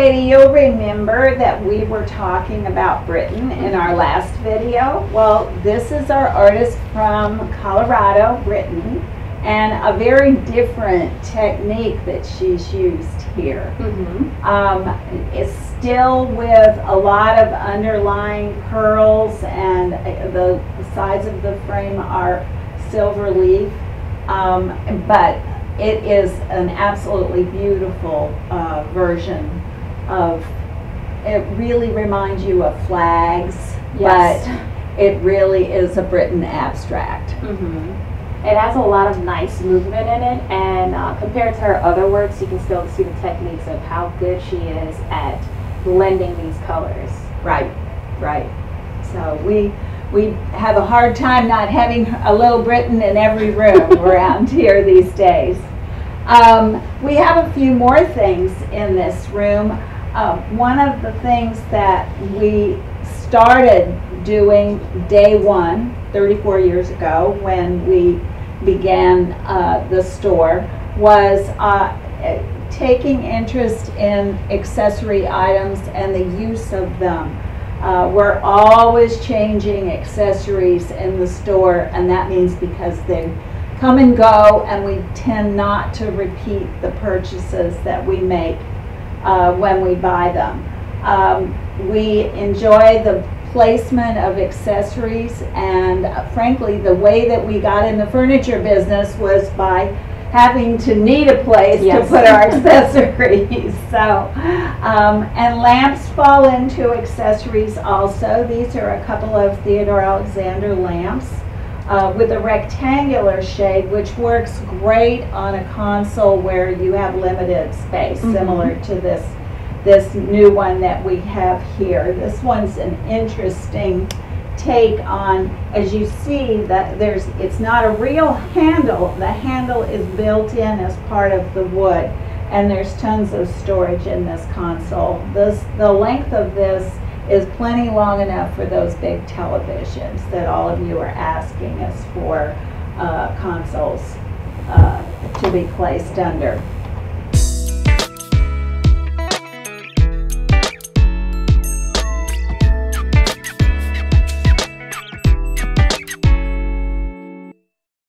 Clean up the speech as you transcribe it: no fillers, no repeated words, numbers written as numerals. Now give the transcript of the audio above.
Katie, you'll remember that we were talking about Britain in our last video. Well, this is our artist from Colorado, Brittany, and a very different technique that she's used here. It's still with a lot of underlying pearls, and the sides of the frame are silver leaf, but it is an absolutely beautiful version of, it really reminds you of flags, yes, but it really is a Britain abstract. It has a lot of nice movement in it, and compared to her other works, you can still see the techniques of how good she is at blending these colors. Right, right. So we have a hard time not having a little Britain in every room around here these days. We have a few more things in this room. One of the things that we started doing day one, 34 years ago, when we began the store, was taking interest in accessory items and the use of them. We're always changing accessories in the store, and that means because they come and go, and we tend not to repeat the purchases that we make when we buy them. We enjoy the placement of accessories, and frankly, the way that we got in the furniture business was by having to need a place to put our accessories. So, and lamps fall into accessories also. These are a couple of Theodore Alexander lamps with a rectangular shade, which works great on a console where you have limited space, similar to this new one that we have here. This one's an interesting take on, as you see, that it's not a real handle. The handle is built in as part of the wood, and there's tons of storage in this console. The length of this is plenty long enough for those big televisions that all of you are asking us for consoles to be placed under.